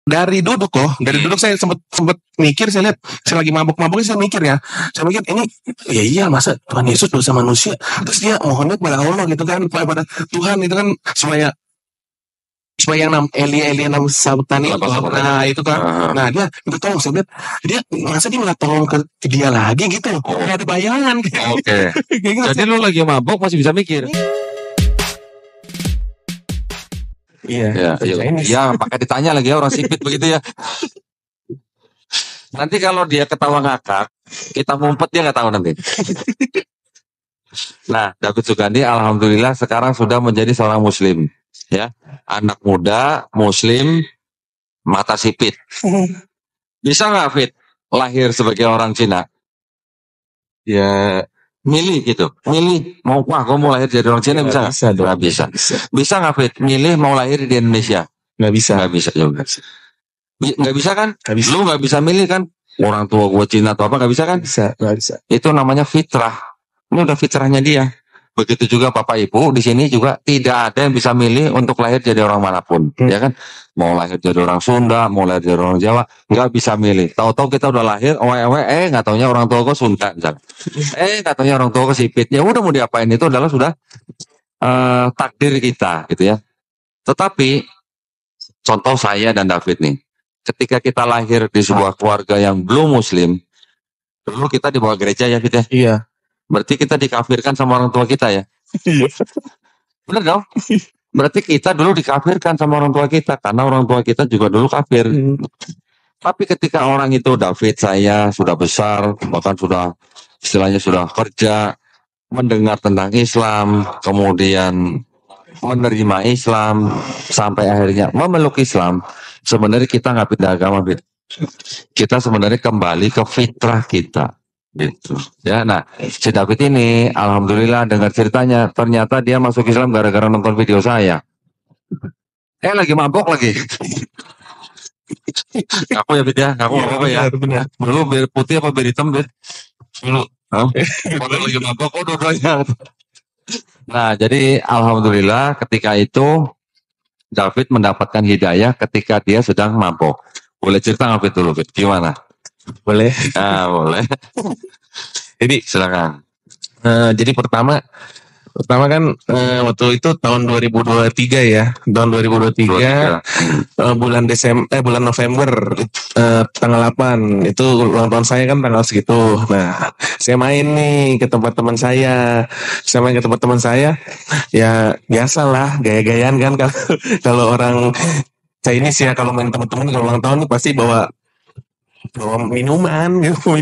dari duduk loh, dari duduk saya sempat mikir, saya lihat saya lagi mabuk-mabuknya, saya mikir ya, saya mikir ini ya iya masa Tuhan Yesus dosa manusia, terus dia mohonnya kepada Allah gitu kan, kepada Tuhan itu kan supaya yang Elia enam sabetan itu, nah itu kan, nah dia itu tolong, saya lihat dia masa dia minta tolong ke dia lagi gitu, nggak ada bayangan. Oke. Jadi lu lagi mabuk masih bisa mikir. Iya, ya, pakai ditanya lagi ya orang sipit begitu ya. Nanti kalau dia ketawa ngakak, kita ngumpet dia nggak tahu nanti. Nah, David Sugandi alhamdulillah sekarang sudah menjadi seorang muslim, ya, anak muda muslim mata sipit. Bisa nggak Fit lahir sebagai orang Cina? Ya milih gitu, milih mau gue mau lahir jadi orang Cina bisa nggak? Bisa nggak Fit milih mau lahir di Indonesia? Nggak bisa juga. Nggak bisa kan? Lu nggak bisa milih kan orang tua gue Cina atau apa, nggak bisa kan? Nggak bisa. Itu namanya fitrah. Ini udah fitrahnya dia. Begitu juga Bapak Ibu di sini juga tidak ada yang bisa milih untuk lahir jadi orang manapun, ya kan? Mau lahir jadi orang Sunda, mau lahir jadi orang Jawa, nggak bisa milih. Tahu-tahu kita udah lahir, nggak taunya orang tua gue Sunda, misalnya. Nggak taunya orang tua gue sipit. Ya udah mau diapain, itu adalah sudah takdir kita, gitu ya. Tetapi contoh saya dan David nih, ketika kita lahir di sebuah keluarga yang belum Muslim, dulu kita dibawa gereja ya, Fit ya. Iya. Berarti kita dikafirkan sama orang tua kita ya? Iya. Benar dong? Berarti kita dulu dikafirkan sama orang tua kita, karena orang tua kita juga dulu kafir. Tapi ketika orang itu, David saya sudah besar, bahkan sudah istilahnya sudah kerja, mendengar tentang Islam, kemudian menerima Islam, sampai akhirnya memeluk Islam, sebenarnya kita nggak pindah agama, kita sebenarnya kembali ke fitrah kita. Gitu. Ya, nah si David ini alhamdulillah dengar ceritanya, ternyata dia masuk Islam gara-gara nonton video saya. Lagi mabok lagi. Aku ya Bid ya, aku apa ya? Benar. Dulu biar putih apa biar hitam Bid? Dulu. Kalau lagi mabok, dua-duanya. Nah jadi alhamdulillah ketika itu David mendapatkan hidayah ketika dia sedang mabok. Boleh cerita nggak Bid dulu Bid? Gimana? Boleh. Boleh. Jadi silakan. Jadi pertama kan waktu itu tahun 2023 ya. Tahun 2023 bulan November tanggal 8 itu ulang tahun saya kan tanggal segitu. Nah, saya main nih ke tempat teman saya. Ya biasalah gaya-gayaan kan kalau orang Chinese ya, kalau main teman-teman kalau ulang tahun pasti bawa minuman gitu,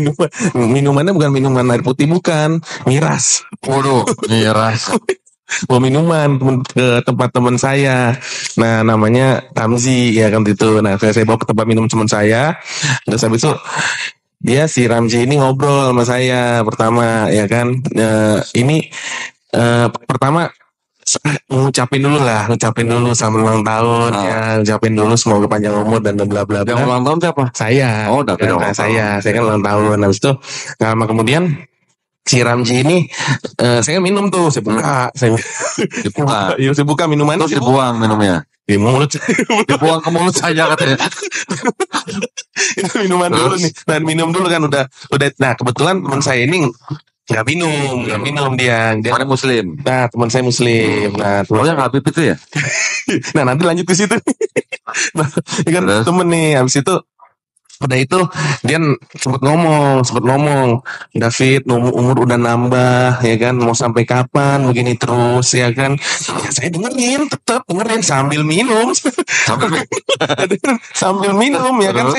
minumannya bukan minuman air putih, bukan, miras. Waduh, miras. Bawa minuman ke tempat teman saya. Nah, namanya Ramzi ya kan itu. Nah, saya bawa ke tempat minum teman saya. Terus habis itu dia si Ramzi ini ngobrol sama saya pertama ya kan. Pertama ngucapin dulu selamat ulang tahun ya, ngucapin dulu semoga panjang umur dan bla bla bla. Yang ulang tahun siapa? Saya. Oh, David. Saya kan ulang tahun. Habis itu nggak lama kemudian si Ramji ini saya minum tuh, saya buka minumannya, terus dibuang minumnya di mulut, dibuang ke mulut saya katanya. Itu minuman dulu nih, dan minum dulu kan udah. Nah kebetulan teman saya ini nggak minum dia Muslim. Nah teman saya Muslim. Nah yang Habib itu ya. Nah nanti lanjut ke situ. Nah, kan temen nih, habis itu udah itu dia sempat ngomong, David umur udah nambah ya kan, mau sampai kapan begini terus ya kan. Ya, saya tetap dengerin sambil minum ya kan.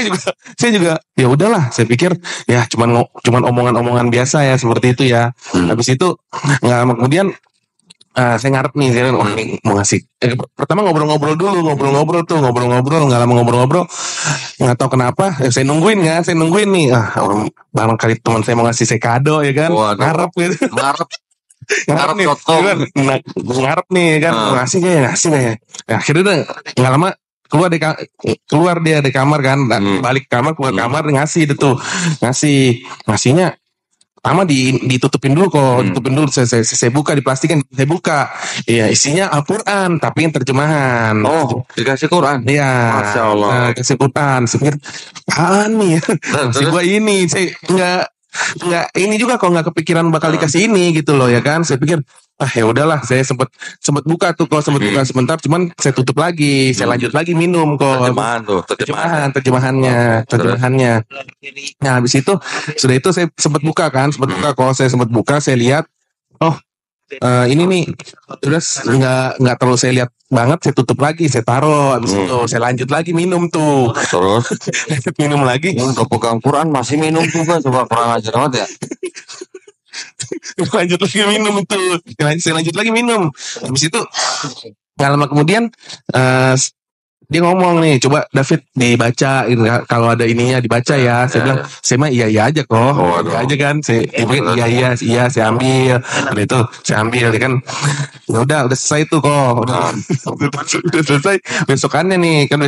Saya juga ya udahlah, saya pikir ya cuman omongan-omongan biasa ya seperti itu ya. Habis itu nggak lama kemudian saya ngarep nih, saya mau ngasih. Pertama ngobrol-ngobrol nggak lama ngobrol, nggak tahu kenapa. Saya nungguin nih. Barangkali teman saya mau ngasih saya kado ya kan. Ngarep gitu. Ngarep nih. Ngarep nih kan. Ngasih nggak ya. Akhirnya nggak lama keluar dia dari kamar kan. Balik kamar, keluar kamar ngasih itu tuh. Ngasihnya pertama ditutupin dulu kok, ditutupin dulu. Saya buka, diplastikin, saya buka. Iya, isinya Al-Quran, tapi yang terjemahan. Oh, dikasih Quran. Iya. Masya Allah. Kasih Quran. Saya pikir, apaan nih ya? Masih gua ini, saya nggak ini juga kok, nggak kepikiran bakal dikasih ini gitu loh ya kan. Saya pikir ya udahlah, saya sempat buka tuh kok, sempat buka sebentar, cuman saya tutup lagi, saya lanjut lagi minum kok. Terjemahannya. Nah habis itu sudah itu saya sempat buka kok, saya sempat buka, saya lihat ini nih terus nggak terlalu saya lihat banget, saya tutup lagi, saya taruh, habis itu saya lanjut lagi minum tuh, terus minum lagi. Udah pegang Quran masih minum juga, coba kurang ajar banget ya. Lanjut lagi minum itu, saya lanjut lagi minum. Habis itu nggak lama kemudian dia ngomong nih, coba David dibaca gitu, kalau ada ininya dibaca ya. Saya bilang, saya mah iya aja kok, iya aja kan. Saya iya saya ambil. Dan itu saya ambil ya kan. Ya udah selesai tuh kok. Udah selesai. Besokannya kan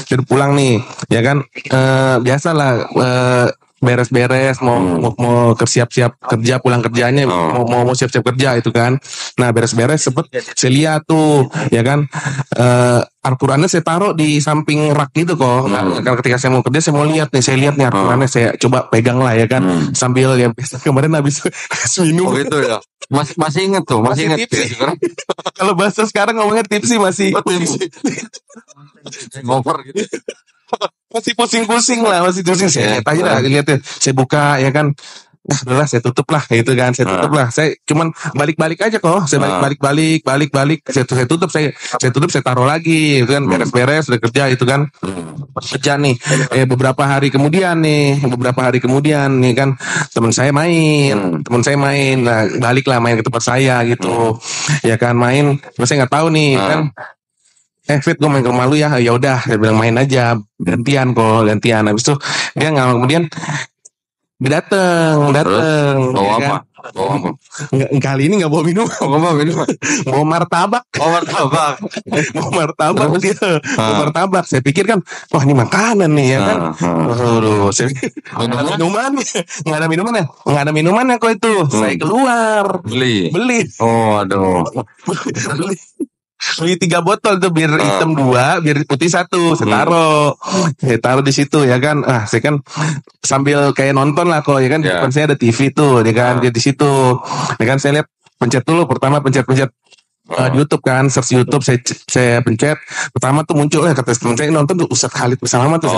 sudah pulang nih, ya kan. Biasalah beres-beres mau siap-siap kerja, pulang kerjanya mau siap-siap kerja itu kan. Nah beres-beres saya lihat tuh ya kan, Al-Qurannya saya taruh di samping rak gitu kok. Kalau ketika saya mau kerja, saya mau lihat nih, Al-Qurannya saya coba pegang lah ya kan, sambil ya kemarin habis minum. Gitu ya. Masih inget tuh, masih inget kalau bahasa sekarang ngomongnya tipsi, masih ngoper gitu. Masih pusing-pusing lah, saya lihat aja lah, saya buka ya kan. Nah, udahlah saya tutup lah gitu kan, saya cuman balik-balik aja kok, saya balik, saya tutup, saya taruh lagi itu kan, beres-beres udah kerja itu kan. Kerja nih, beberapa hari kemudian nih kan teman saya main, nah baliklah main ke tempat saya gitu, ya kan main, terus saya nggak tahu nih kan. Fit, gue main ke rumah lu ya. Ya udah, saya bilang main aja, gantian. Habis itu dia nggak, kemudian dia dateng. Bawa ya apa? Kali ini nggak bawa minum. Bawa martabak. Bawa martabak. Saya pikir kan, wah ini makanan nih ya kan. Saya nggak ada minumannya kok itu. Saya keluar beli. Oh aduh. Beli 3 botol tuh, biar hitam 2, biar putih 1. Saya taruh di situ ya kan. Saya kan sambil kayak nonton lah kok ya kan. Di depan saya ada TV tuh ya kan, dia di situ. Ya kan saya lihat, pencet dulu pertama, pencet di YouTube kan, search YouTube, saya pencet pertama tuh muncul kata teman saya nonton tuh Ustadz Khalid bersama tuh,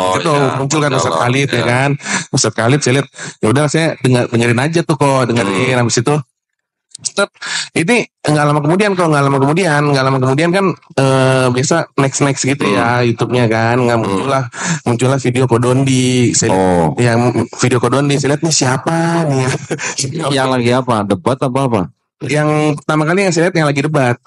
muncul kan Ustadz Khalid ya kan. Ustadz Khalid, saya lihat ya udah, saya dengerin aja tuh kok, dengerin. Habis itu ini nggak lama kemudian kan biasa next gitu ya YouTube-nya kan, nggak muncullah video Kodondi. Video Kodondi, saya lihat nih siapa nih yang lagi apa, debat apa yang pertama kali yang saya lihat yang lagi debat.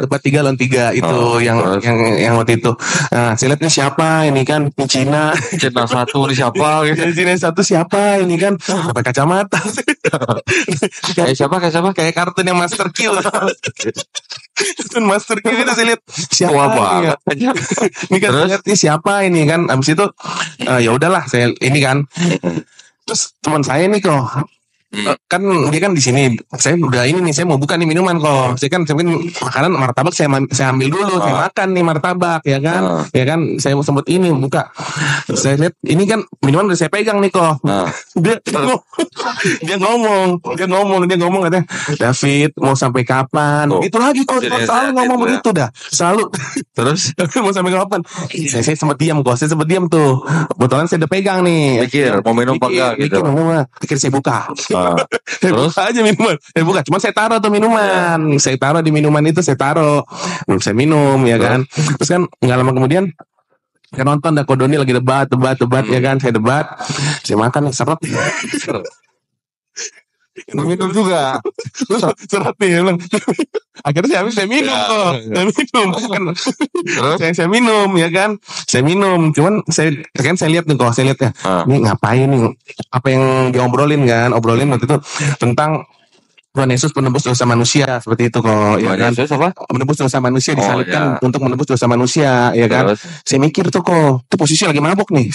Debat 3 lawan 3 itu, yang waktu itu. Nah, saya lihat nih siapa ini kan, Cina satu ini siapa gitu. Cina satu siapa ini kan, pakai kacamata. Kayak siapa? Kayak kartun yang Master Q. Kartun Master Q itu saya lihat siapa ini kan, saya lihat nih siapa ini kan. Abis itu ya udahlah, saya ini kan. Terus teman saya nih kok, kan dia kan di sini, saya udah ini nih, saya mau buka nih minuman kok. Saya kan makanan martabak, saya ambil dulu, saya makan nih martabak ya kan. Ya kan, saya sempat ini buka. Saya lihat ini kan minuman udah saya pegang nih kok. Dia ngomong katanya, David mau sampai kapan? Itu lagi kok, selalu ngomong begitu dah. Selalu. Terus mau sampai kapan? Saya sempat diam tuh. Kebetulan saya udah pegang nih. Pikir mau minum apa enggak gitu. Pikir saya buka. Terus aja minuman, cuma saya taruh tuh minuman, saya taruh di minuman itu, belum saya minum ya kan. Terus kan nggak lama kemudian saya nonton Kodoni lagi debat ya kan, saya debat, saya makan seret. Minum juga seret nih, akhirnya saya minum kok. Saya minum ya kan, cuman saya lihat nih kok, ini ngapain nih, apa yang obrolin waktu itu tentang Tuhan Yesus penebus dosa manusia, seperti itu kok ya kan. Yesus apa? Menebus dosa manusia, disalibkan untuk menebus dosa manusia ya kan. Saya mikir tuh kok, itu posisi lagi mabuk nih.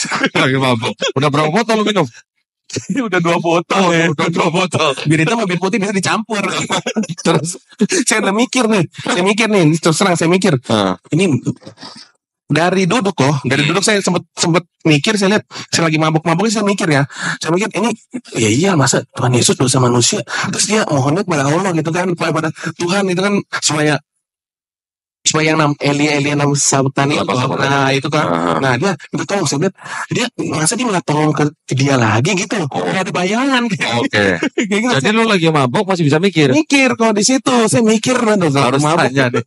Udah berapa botol lu minum? Udah 2 botol ya. Udah 2 botol. Bir hitam sama bir putih bisa dicampur. Terus saya udah mikir nih. Terus terang saya mikir. Ini dari duduk saya sempat mikir, saya lihat saya lagi mabuk-mabuknya, saya mikir ini iya masa Tuhan Yesus dosa manusia, terus dia mohonnya kepada Allah gitu kan, kepada Tuhan itu kan supaya yang Elia nama sahabatan itu, nah itu kan, nah dia itu tolong, saya lihat dia masa dia minta tolong ke dia lagi gitu loh, nggak ada bayangan. Oke. Jadi lu lagi mabok masih bisa mikir kalau di situ saya mikir harus tanya deh.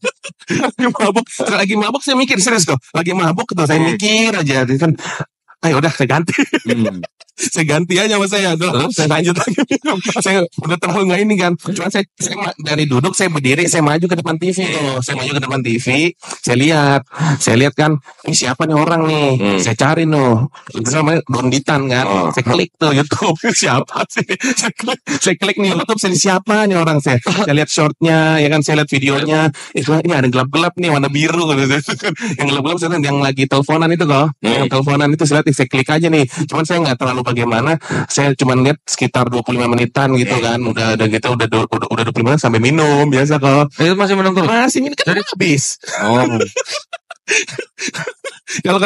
lagi mabuk saya mikir serius tuh, lagi mabuk tuh saya mikir aja kan, ayo udah saya ganti. Saya ganti aja sama saya. Saya lanjut lagi minum. Saya udah terlalu nggak ini kan. Cuma saya dari duduk saya berdiri, saya maju ke depan TV tuh. Saya maju ke depan TV, saya lihat kan, ini siapa nih orang nih? Saya cari tuh. Itu namanya Donditan kan. Saya klik tuh YouTube, siapa sih? Saya klik nih YouTube, siapa nih orang? Saya lihat shortnya, ya kan, saya lihat videonya. Ini ada gelap-gelap nih, warna biru. Yang gelap-gelap saya yang lagi teleponan itu kok. Yang teleponan itu saya klik aja nih. Cuman saya nggak terlalu bagaimana, saya cuma lihat sekitar 25 menitan gitu kan, udah gitu udah 25 menit sampai minum biasa kok. Itu masih minum terus? Masih minum kan habis. Kalau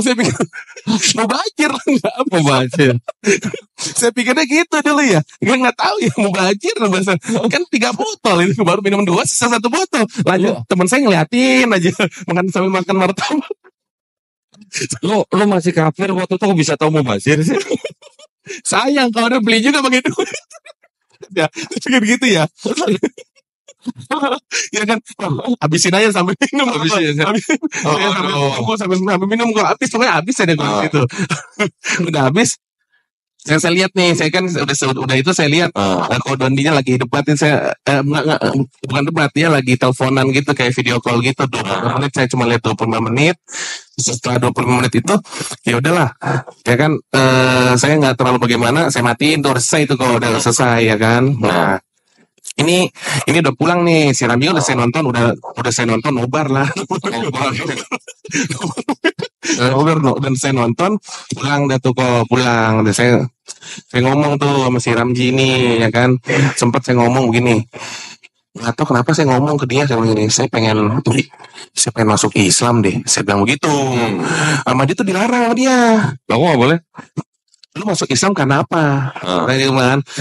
saya pikir mau bajir nggak apa bajir. Saya pikirnya gitu dulu ya, gue nggak tahu ya mau bajir kan 3 botol ini baru minum 2, sisa 1 botol. Lanjut teman saya ngeliatin aja sambil makan martabak. Lu masih kafir waktu itu bisa tahu mau bazir sih. Sayang kalau udah beli juga pakai duit. Ya, pikir gitu ya. Ya kan, habisin aja sampai minum. Sampai minum kok habis, pokoknya habis ada gue situ. Udah habis. Saya lihat nih, saya kan udah itu saya lihat kodondinya lagi debatin saya, bukan debat, dia lagi teleponan gitu kayak video call gitu 25 menit, saya cuma lihat 25 menit. Setelah 25 menit itu ya udahlah, ya kan, saya nggak terlalu bagaimana, saya matiin tuh, selesai itu kalau udah selesai ya kan. Nah ini udah pulang nih, si Rami udah saya nonton, udah saya nonton nobar lah. Dan saya nonton pulang dan saya ngomong tuh sama si Ramji ini ya kan, sempat saya ngomong begini, nggak tahu kenapa saya ngomong ke dia, saya bilang gini, saya pengen masuk Islam deh, saya bilang begitu. Sama dia tuh dilarang sama dia, kamu nggak boleh. Lu masuk Islam karena apa?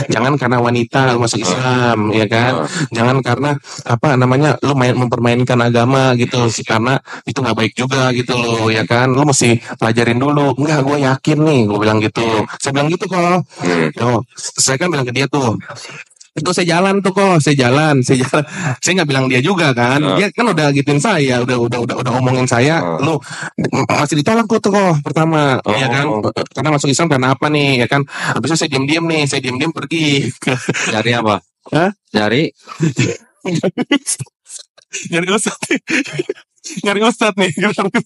Jangan karena wanita lu masuk Islam, ya kan? Jangan karena apa namanya lu mempermainkan agama gitu, karena itu nggak baik juga gitu loh, ya kan? Lu mesti pelajarin dulu. Enggak, gue yakin nih, gue bilang gitu. Saya bilang gitu kok. Saya kan bilang ke dia tuh. Itu saya jalan saya nggak bilang dia juga kan, dia kan udah gituin saya, udah omongin saya, lu masih ditolak kok pertama, ya kan, karena masuk Islam karena apa nih, ya kan, habisnya saya diam-diam pergi Cari apa? Cari nyari ustad nih.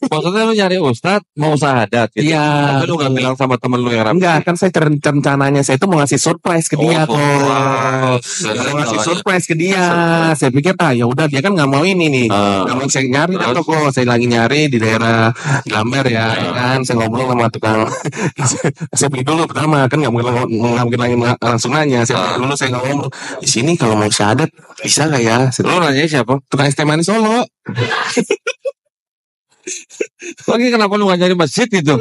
Maksudnya lu nyari ustad mau syahadat gitu. Iya. Tapi lu gak bilang sama temen lu yang enggak, kan saya rencananya saya itu mau ngasih surprise ke dia kok. Mau ngasih surprise ke dia. Saya pikir ya udah, dia kan nggak mau ini nih. Nggak mau saya nyari kok. Saya lagi nyari di daerah Lamber ya kan. Saya ngobrol sama tukang. Saya beli dulu pertama, kan nggak mungkin lagi langsung nanya. Saya beli dulu, saya ngomong di sini kalau mau syahadat bisa nggak ya? Lu nanya siapa? Tukang es teh manis Solo. Lagi kenapa lu gak nyari masjid gitu?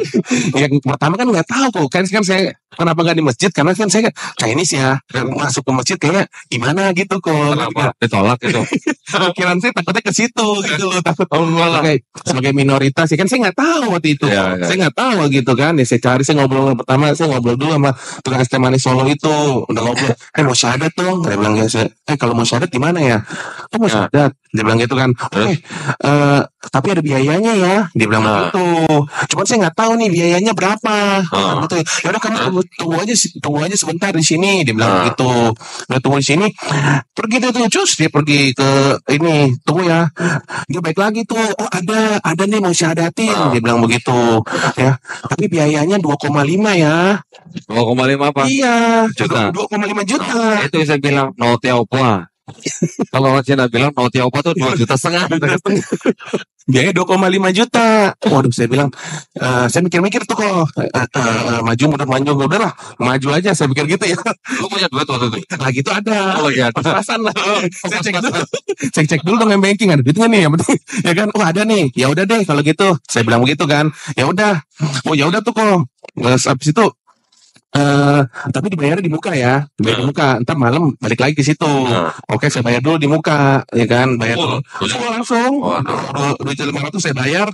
Yang pertama kan nggak tahu kok, kan saya kenapa nggak di masjid, karena kan saya kayak ini sih ya, masuk ke masjid kayaknya gimana gitu kok. Kenapa? Ditolak gitu. Pikiran saya takutnya ke situ gitu loh, takut sebagai minoritas ya kan, saya nggak tahu waktu itu. Saya nggak tahu gitu kan, ya saya cari, saya ngobrol dulu sama tukang es teh manis Solo itu, udah ngobrol, mau syahadat dong, saya bilang kalau mau syahadat di mana ya? Mau syahadat, dia bilang gitu kan. Tapi ada biayanya ya, dia bilang begitu. Cuman saya nggak tahu nih biayanya berapa. Gitu. Ya udah kamu tunggu aja sebentar di sini, dia bilang begitu. Udah tunggu di sini, pergi tuh cus, dia pergi ke ini, tunggu ya. Dia baik lagi tuh, ada nih mau syahadatin, dia bilang begitu. Ya, tapi biayanya 2,5 ya. 2,5 apa? Iya, Juta. 2,5 juta. Itu saya bilang no tiaupla. Kalau orang Cina bilang mau obat tuh 2,5 juta. Biaya 2,5 juta. Waduh, saya bilang, saya mikir-mikir tuh kok, maju mundur maju, udahlah, maju aja, saya pikir gitu ya. Lu punya duit waktu itu? Nah gitu ada. Oh iya. Pas-pasan lah. Saya cek dulu. Cek dulu dong banking ada duitnya nih, yang penting. Ya kan, oh ada nih. Ya udah deh kalau gitu. Saya bilang begitu kan. Ya udah. Oh ya udah tuh kok. Habis itu tapi dibayarnya di muka ya, dibayar di muka. Ntar malam balik lagi ke situ. Oke, saya bayar dulu di muka, ya kan, bayar dulu. Langsung, duit 500 saya bayar.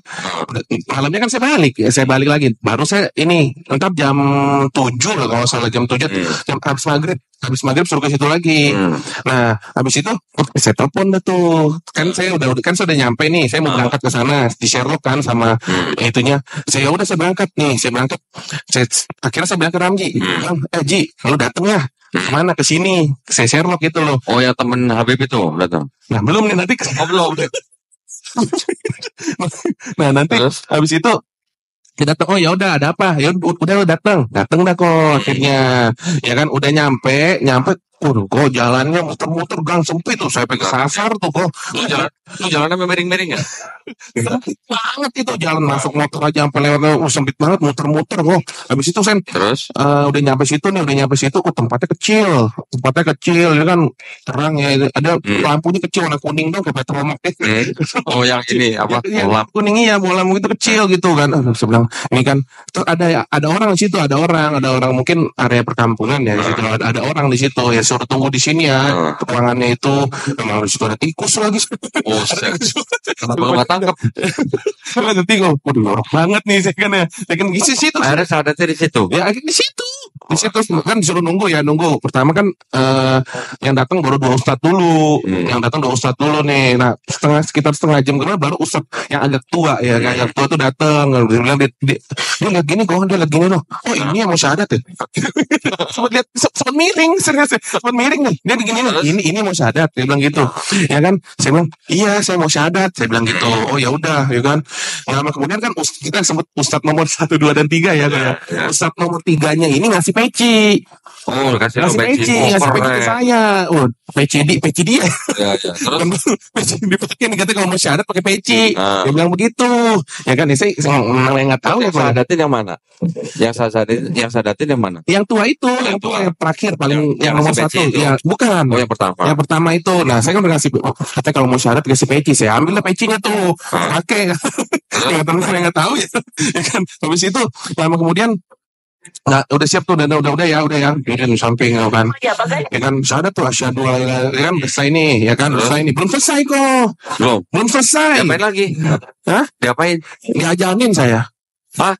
Malamnya kan saya balik, saya balik lagi. Baru saya ini, ntar jam 7 lah kalau salah jam 7, jam habis maghrib suruh ke situ lagi. Nah, habis itu saya telepon dah tuh. Kan saya udah nyampe nih, saya mau berangkat ke sana di Sherlock kan sama itunya. Saya berangkat nih, akhirnya saya bilang ke Ramji, Ji, lu dateng ya? Kemana? Ke sini, saya Sherlock gitu loh. Oh ya, temen Habib itu datang. Nah belum nih, nanti belum. Nah nanti habis itu kita datang, oh ya udah ada apa? Ya udah datang dah kok akhirnya. Ya kan udah nyampe. Kok jalannya muter-muter gang sempit tuh, saya pengen sasar tuh kok. Jalannya miring-miring ya? Sempit banget itu jalan, masuk motor aja sampai lewat, sempit banget, muter-muter kok. Habis itu Sen, terus udah nyampe situ, tempatnya kecil ya kan, terang ya, ada lampunya kecil warna kuning dong kayak petromak. Oh yang ini apa? Bolam kuning, iya, bolam itu kecil gitu kan. Saya bilang ini kan, terus ada orang di situ, ada orang mungkin area perkampungan ya di situ, ada orang di situ ya, suruh tunggu di sini ya. Ruangannya itu memang di situ ada tikus lagi. Oh, kenapa nggak tangkap? Ada tikus. Waduh, jorok banget nih saya kan di situ. Akhirnya sadatnya di situ. Ya di situ kan disuruh nunggu. Pertama kan yang datang baru 2 ustadz dulu. Nih. Nah, sekitar setengah jam kemudian baru ustadz yang agak tua ya, agak tua tuh datang. Dia bilang dia lihat gini kok, dia lihat gini loh. Oh, ini yang mau syahadat ya. Sempat miring, serius. Sempat miring nih. Dia begini loh. Ini mau syahadat, dia bilang gitu. Ya kan? Saya bilang, "Iya, saya mau syahadat." Saya bilang gitu. Oh, ya udah, ya kan. Nah, kemudian kan kita sebut ustadz nomor 1, 2 dan 3 ya. Ustadz nomor 3-nya ini ngasih peci. Oh, ngasih peci ke saya. Oh, peci dia. Ya. Terus peci dipakai nih, katanya kalau mau syahadat pakai peci. Dia bilang begitu. Ya kan, saya nggak tahu yang syahadatin yang mana? Yang syahadatin yang mana? Yang tua itu, yang terakhir paling yang nomor 1. Ya, bukan. Oh, yang pertama. Yang pertama itu. Nah, saya kan udah ngasih, katanya kalau mau syahadat kasih peci. Saya ambil lah pecinya tuh. Pakai. Saya nggak tahu ya. Ya kan, habis itu lama kemudian, nah, udah siap tuh, udah ya, di samping kan. Ya kan, syahadat tuh asyhadu alla ilaha illallah, kan selesai nih, ya kan, selesai nih. Belum selesai kok. Belum selesai. Diapain lagi? Hah? Diapain? Diajanin saya. Hah?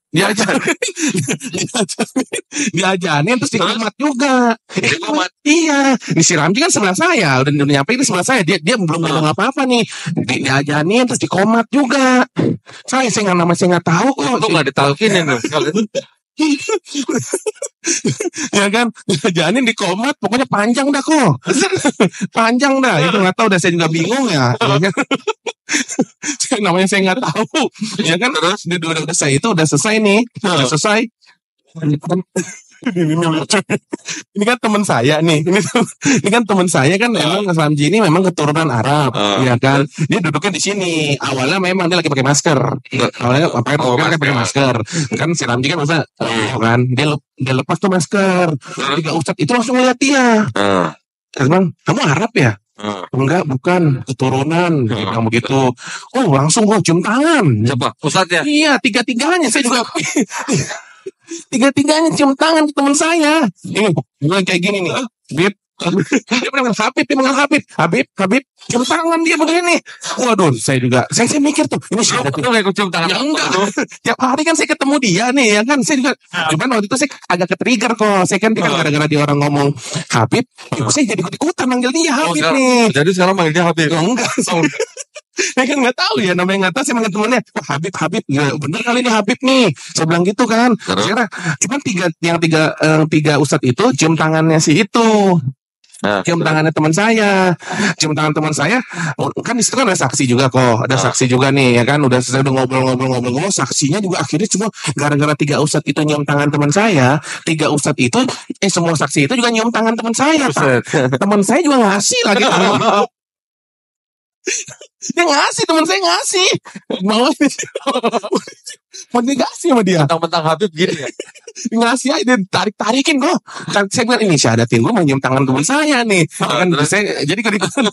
Diajanin terus dikomat juga. Iya. Ini si Ramji kan sebelah saya, udah nyampe ini sebelah saya. Dia belum ngomong apa-apa nih. Diajanin terus dikomat juga. Saya nggak tahu kok. Itu nggak ditalkinin loh. Ya kan, janin di komat, pokoknya panjang dah kok. Panjang dah, itu nggak tahu, dah saya juga bingung ya. Namanya saya nggak tahu. Ya kan, terus udah selesai nih, udah selesai. Ini kan teman saya nih. Ini kan teman saya kan, memang Ramji ini memang keturunan Arab, ya kan. Dia duduknya di sini. Awalnya memang dia lagi pakai masker. Awalnya pakai masker. Kan si Ramji kan masa kan dia lepas tuh masker. Tiga ustadz itu langsung ngeliat dia. Bang, kamu Arab ya? Enggak, bukan, keturunan. Bilang begitu. Oh, langsung gua cium tangan. Siapa? Ustadznya? Iya, tiga-tiganya saya juga. Tiga-tiganya cium tangan ke teman saya. Ini bilang kayak gini nih. Habib. Dia bilang Habib, cium tangan dia begini. Waduh, saya mikir tuh, ini syahadat. Lu gak ikut cium tangan? Ya enggak. Tiap hari kan saya ketemu dia nih, ya kan. Saya juga, cuman waktu itu saya agak ke-trigger kok. Saya kan gara-gara dia orang ngomong Habib, saya jadi ikut-ikutan manggil dia Habib nih. Jadi sekarang manggil dia Habib? Enggak. Saya kan nggak tahu ya, namanya nggak tahu. Saya manggil temennya, Habib, ya, bener kali ini Habib nih. Saya bilang gitu kan. Sekarang cuman tiga ustadz itu cium tangannya si itu. cium tangannya teman saya, cium tangan teman saya, kan di situ kan ada saksi juga kok, ada saksi juga nih ya kan, udah selesai udah ngobrol, saksinya juga akhirnya cuma gara-gara 3 ustadz itu nyium tangan teman saya, 3 ustadz itu, semua saksi itu juga nyium tangan teman saya, teman saya juga ngasih lagi, dia ngasih, teman saya ngasih, mau dikasih sama dia, Mentang-mentang Habib gini ya. ngasih aja, tarik-tarikin kok. Kan saya bilang ini syahadatin gue mau nyium tangan teman saya nih. Kan saya jadi ikut-ikutan.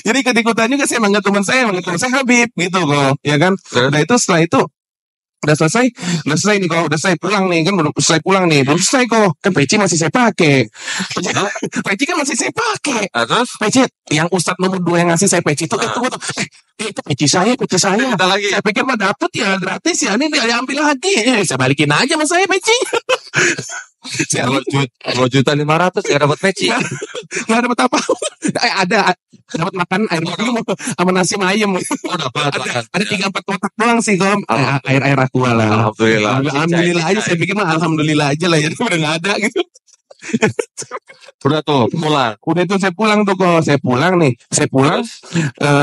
Jadi ikut-ikutan juga saya manggil teman saya Habib gitu kok. Ya kan. Nah itu setelah itu udah selesai nih kok, udah selesai pulang nih kan, belum selesai kok, kan peci masih saya pakai, peci kan masih saya pakai, Terus peci yang ustadz nomor 2 yang ngasih saya peci itu, itu peci saya, lagi. saya pikir mah dapet ya gratis ya, ini dia ambil lagi, saya balikin aja sama saya peci. 2.500.000 ya dapat peci. Nggak dapat apa, ada dapat makan air minum sama nasi ayam. Ada 3-4 kotak doang sih kok, air aqua lah. Alhamdulillah aja, saya pikir mah alhamdulillah aja lah ya, udah nggak ada gitu. Udah tuh pulang. Udah itu saya pulang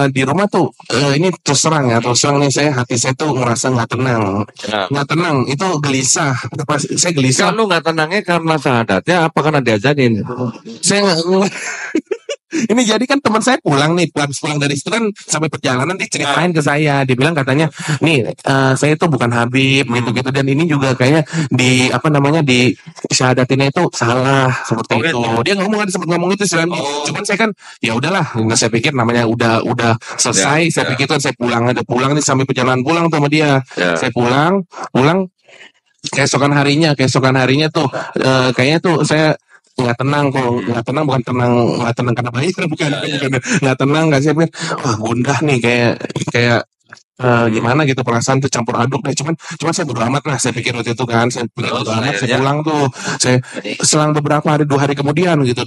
di rumah tuh, ini terus terang nih, hati saya tuh ngerasa nggak tenang, itu gelisah, saya gelisah. Kalau nggak tenangnya karena syahadatnya apa, karena diajarin? Saya nggak ini jadi kan teman saya pulang dari situ kan, sampai perjalanan dia ceritain ke saya, dia bilang katanya nih, saya itu bukan Habib gitu, dan ini juga kayak di di syahadatinnya itu salah seperti itu. Dia sempat ngomong itu sih. Cuman saya kan ya udahlah, saya pikir namanya udah selesai, saya pikir kan saya pulang nih, sampai perjalanan pulang tuh sama dia. Saya pulang keesokan harinya tuh, kayaknya tuh saya nggak tenang bukan tenang karena bayar, bukan nggak tenang, nggak, saya pikir wah gundah nih, kayak gimana gitu, perasaan tuh campur aduk deh. Cuman saya bodo amat lah, saya pikir waktu itu kan, saya bodo amat, saya pulang tuh, saya selang beberapa hari, 2 hari kemudian gitu,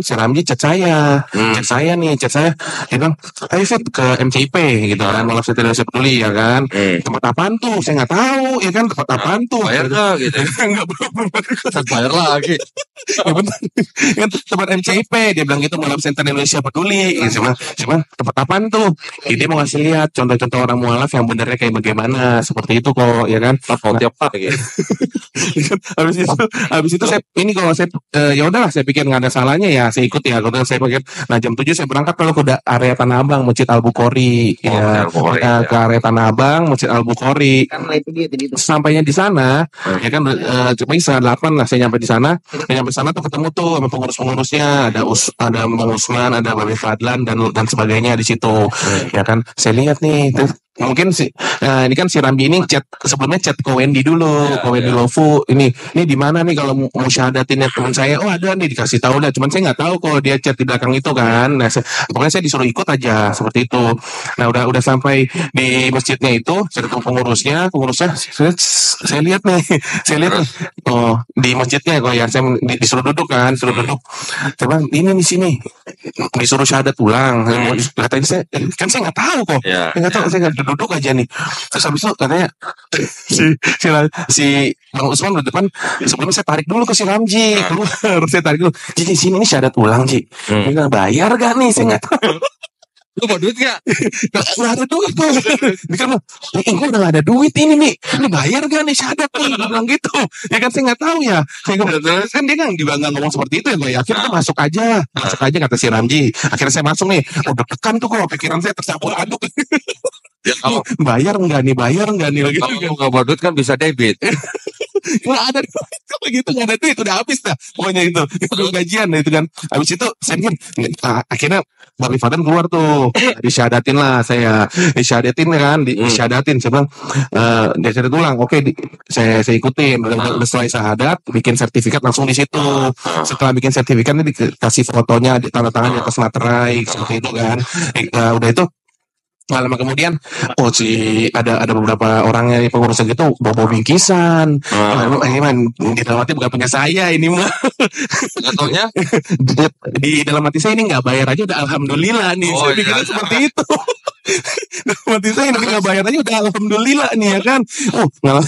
si Ramji chat saya, dia bilang ayo Fit ke MCIP gitu kan, malah saya tidak peduli ya kan, tempat apaan tuh saya nggak tahu ya kan, tempat apaan tuh, bayar nggak gitu, nggak bayar lagi. Ya benar, kan tempat MCIP, dia bilang gitu, Malam Center Indonesia Peduli, cuman tempat apaan tuh, dia mau ngasih lihat contoh-contoh orang mualaf yang benernya kayak bagaimana, seperti itu kok ya kan. Tiap hari gitu. habis itu saya ya udahlah, saya pikir nggak ada salahnya ya, saya ikut ya. Kalau saya pikir, nah jam 7 saya berangkat kalau ke area Tanah Abang, Masjid Al Bukhari ke area Tanah Abang, Masjid Al Bukhari. Sampainya di sana ya kan, cuma setengah 8 lah saya nyampe di sana. Nyampe sana tuh ketemu tuh sama pengurus-pengurusnya, ada Bang Usman, ada Babe Fadlan dan sebagainya di situ. Ya kan, saya lihat nih, mungkin ini kan si Rambi ini sebelumnya chat ke Wendy dulu, ke Wendy Lofu, ini di mana nih kalau mau syahadatinnya teman saya, ada nih, dikasih tahu dah, cuman saya nggak tahu kalau dia chat di belakang itu kan. Nah, pokoknya saya disuruh ikut aja seperti itu. Nah, udah sampai di masjidnya itu, saya ketemu pengurusnya, saya lihat nih, oh di masjidnya kok ya, saya disuruh duduk, saya bilang ini di sini disuruh syahadat ulang, katanya saya nggak tahu kok, nggak tahu, saya nggak duduk aja nih. Terus habis itu katanya si Bang Usman di depan, sebelumnya saya tarik dulu ke si Ramji, harus saya tarik dulu, Ji sini ini syahadat ulang Ji, dia bayar gak nih, saya nggak tahu. Lu mau duit gak? Nggak ada duit tuh. Dia kan, gue udah gak ada duit ini bayar gak nih syahadat nih, dia bilang gitu. Ya kan, saya nggak tahu ya. Kan dia kan juga nggak ngomong seperti itu ya, Mbak. Akhirnya masuk aja kata si Ramji. Akhirnya saya masuk nih, udah tekan tuh kok, pikiran saya tercampur aduk. Ya, kalau bayar nggak nih lagi. Kalau nggak bawa duit kan bisa debit. Nggak ada begitu, nggak ada duit, udah habis dah pokoknya itu gajian itu kan. Habis itu saya pikir, akhirnya Babi Fadlan keluar tuh, disyahadatin lah, saya disyahadatin kan, disyahadatin, saya bilang dia syahadat ulang, oke, saya ikutin, udah selesai syahadat, bikin sertifikat langsung di situ. Setelah bikin sertifikatnya dikasih fotonya, tanda tangan di atas materai seperti itu kan. Udah itu nggak lama kemudian, ada beberapa orangnya pengurusnya gitu bawa bingkisan. Di dalam hati bukan punya saya ini mah. Contohnya di dalam hati saya ini nggak bayar aja udah alhamdulillah nih. Saya pikirnya seperti itu. Mati saya nanti nggak bayar aja udah alhamdulillah nih ya kan. Oh nggak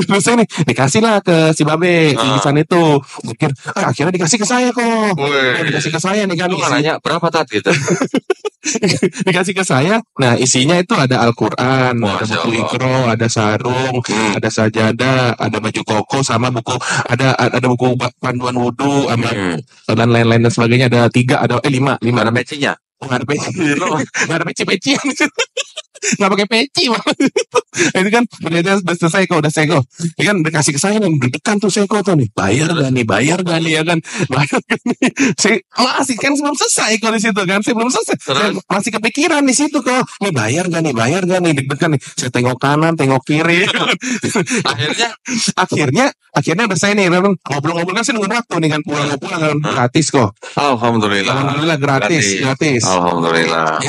terus saya nih dikasih lah ke si Babe lukisan itu. Pikir akhirnya dikasih ke saya kok. Dikasih ke saya nih kan. Lu nanya berapa tadi gitu? Dikasih ke saya. Nah isinya itu ada Al-Quran, ada Masya buku Allah. Iqro, ada sarung, ada sajadah, ada baju koko sama buku ada buku panduan wudhu sama dan lain-lain dan sebagainya. Ada 3 ada 5 Ada pecinya. nggak ada peci nggak ada peci nggak pakai peci malah. Itu kan udah selesai kok, udah selesai kok. Ini kan dikasih ke saya nih, deg-degan tuh saya kok tuh nih, bayar gak nih ya kan, bayar gak nih. Saya masih kan belum selesai kok di situ kan, saya belum selesai, saya masih kepikiran di situ kok, nih bayar gak nih, deg-degan nih. Saya tengok kanan, tengok kiri. akhirnya udah saya nih, ngobrol-ngobrol kan saya nunggu waktu nih kan, pulang kan gratis kok. Alhamdulillah gratis. Alhamdulillah.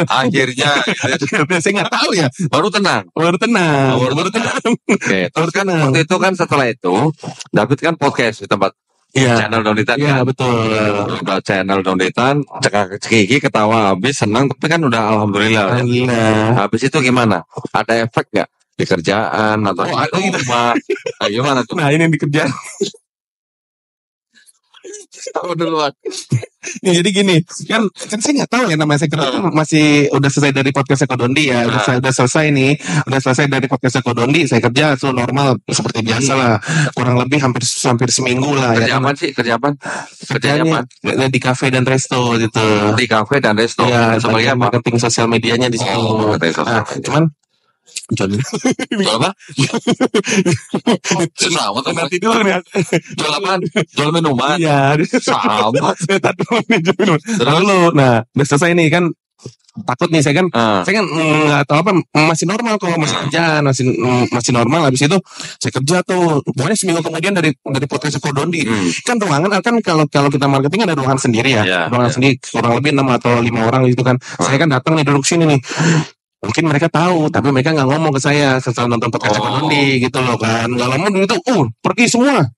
Akhirnya Saya nggak tahu ya. baru tenang. Baru tenang. Oke. Terus kan waktu itu kan setelah itu David kan podcast di tempat channel Donitan. Iya kan? betul. Udah channel Donitan, cekiki ketawa habis senang, tapi kan udah alhamdulillah. Alhamdulillah. Habis itu gimana? Ada efek nggak di kerjaan atau di ada gitu. rumah? Nah, gimana tuh? Nah ini yang dikerjain. Tahu duluan. Nih, jadi gini, kan saya nggak tahu ya namanya saya kerja masih udah selesai dari podcast Ekodondi ya, udah selesai dari podcast Ekodondi, saya kerja normal seperti biasa lah, kurang lebih hampir seminggu lah. Kerja ya. apa sih? Kerjanya apa? Di kafe dan resto gitu. Di kafe dan resto. Ya, Sebagai apa? marketing sosial medianya di situ. Cuman jual apa? Sama tuh. nanti dulu nih. Jual apaan? Jual minuman. Iya, Sama. Lalu, nah, udah selesai nih kan. Takut nih saya kan nggak tahu apa, masih normal kok, masih kerja, masih normal. Habis itu saya kerja tuh, pokoknya seminggu kemudian dari podcast Ekodondi kan ruangan kan kalau kita marketing ada ruangan sendiri ya, ruangan sendiri kurang lebih 6 atau 5 orang gitu kan. Saya kan datang nih duduk sini nih. Mungkin mereka tahu, tapi mereka nggak ngomong ke saya setelah nonton podcast Ekodondi gitu loh kan. Nggak ngomong gitu, pergi semua.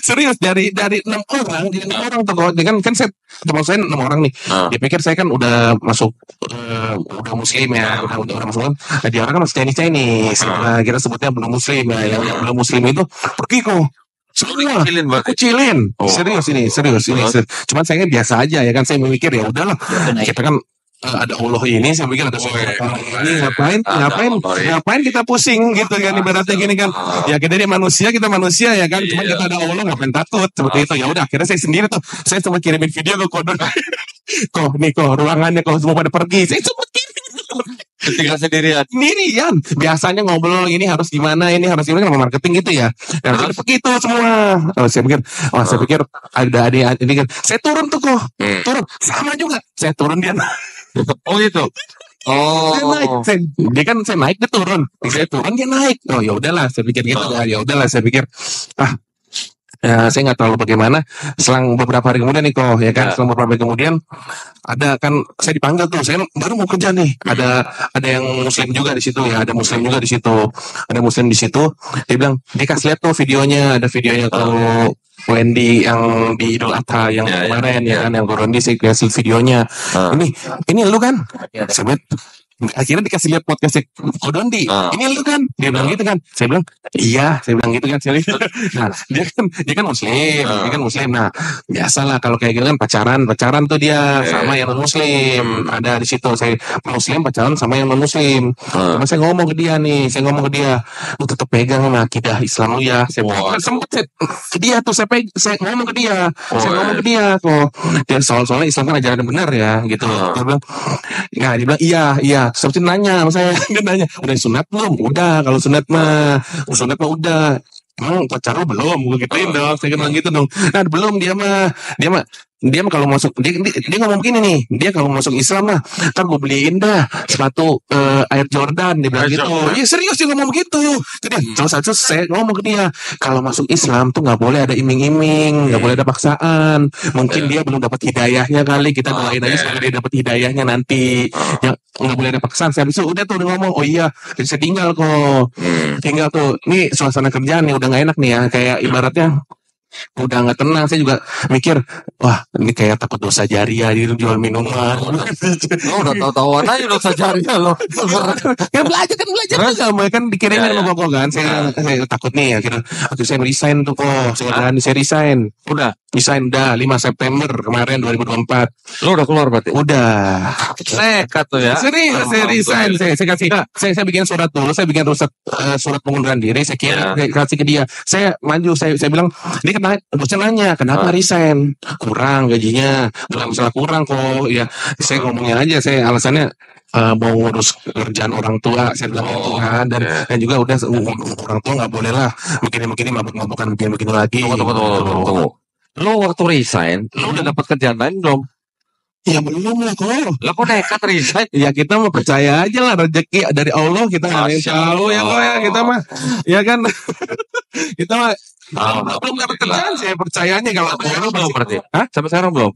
Serius dari 6 orang, tuh kan saya teman saya 6 orang nih. Dia pikir saya kan udah masuk udah muslim ya, udah masuk kan. Dia orang kan masih Chinese. Kita sebutnya belum muslim ya. Yang belum muslim itu pergi kok. Semua kucilin. Serius ini. Cuman saya biasa aja ya kan, saya memikir ya udahlah. Kita kan ada Allah ini, saya pikir ada ini, ngapain kita pusing gitu kan, ibaratnya gini kan. Ya kita ini manusia ya kan, cuma kita ada Allah, ngapain takut seperti itu. Ya udah akhirnya saya sendiri tuh, saya cuma kirimin video ke Kodon. kok ruangannya kalau semua pada pergi, saya cuma tinggal sendirian. Biasanya ngobrol ini harus gimana sama marketing gitu ya. Dan saya begitu semua. Saya pikir ada ini kan. Saya turun tuh kok. Turun sama juga. Saya turun dia. Oh gitu. Saya naik. Saya naik dia turun. Saya turun dia naik. Oh ya udahlah, saya pikir gitu ya. Ya udahlah, saya pikir saya nggak tahu bagaimana. Selang beberapa hari kemudian nih kok, ya kan. Selang beberapa hari kemudian ada kan saya dipanggil tuh. Saya baru mau kerja nih. Ada yang muslim juga di situ ya. Ada muslim di situ. Dia bilang, dia kasih lihat tuh videonya. Ada videonya tuh Wendy yang di Idul Adha yang kemarin ya kan, yang Wendy saya kasih videonya. Ini lu kan? Saya akhirnya dikasih lihat podcast Kodondi. Ini lu kan? Dia bilang gitu kan. Saya bilang iya, saya bilang gitu kan. Nah, dia kan muslim. Nah, biasalah kalau kayak gitu kan pacaran tuh dia sama yang non muslim. Ada di situ saya muslim pacaran sama yang non muslim. Cuma saya ngomong ke dia, lu tetap pegang sama akidah Islam lu ya. Saya sempet ke dia tuh, saya ngomong ke dia. Kok dia soalnya Islam kan ajaran benar ya gitu. Dia bilang iya. Seperti nanya sama saya, dia nanya, udah sunat belum? Udah, kalau sunat mah udah. Emang pacar lu belum? Gue gituin dong, saya bilang gitu dong. Nah belum, dia mah kalau masuk dia ngomong begini nih, dia kalau masuk Islam mah kan gue beliin dah sepatu Air Jordan, dia bilang gitu. Iya serius dia ngomong gitu. Jadi terus saya ngomong ke dia, kalau masuk Islam tuh nggak boleh ada iming-iming, nggak boleh ada paksaan. Mungkin dia belum dapat hidayahnya kali, kita doain aja semoga dia dapat hidayahnya nanti. Ya nggak boleh ada paksaan. Saya bisa udah ngomong, oh iya, jadi saya tinggal tuh. Nih suasana kerjaan nih udah nggak enak nih ya, kayak ibaratnya udah nggak tenang. Saya juga mikir, wah ini kayak takut dosa jariah di jual minuman. Lo udah tahu-tahuan aja dosa jariah lo. Ya belajar agama kan dikirain sama kok kan. Saya takut nih akhirnya saya resign tuh kok. Saya resign. Udah Udah 5 September kemarin 2024. lo udah keluar berarti. Udah. Nekat tuh ya. Serius, saya resign. Saya bikin surat dulu. Saya bikin surat pengunduran diri. Saya kirim, saya kasih ke dia. Saya maju. Saya bilang, ini kenapa? Bosnya nanya, kenapa resign? Kurang gajinya. Bukan masalah kurang kok. Ya, saya ngomongnya aja. Saya alasannya mau ngurus kerjaan orang tua. Saya bilang itu kan. Dan juga udah orang tua nggak boleh lah. Begini mabuk-mabukan begini lagi. Tunggu. Lo waktu resign, lo udah dapat kerjaan lain belum? Ya belum lah kok. Lo kok nekat resign? Ya kita mau percaya aja lah rezeki dari Allah, kita nggak ada yang tahu ya kok ya, kita mah ya kan. Kita mah belum dapat kerjaan, saya percayanya kalau Sekarang belum berarti? Hah? Sampai sekarang belum?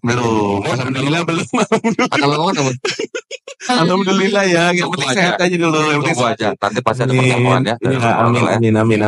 Alhamdulillah belum. Kalau Alhamdulillah ya, yang penting sehat aja dulu. Tunggu aja, nanti pasti ada pertemuan ya. Amin.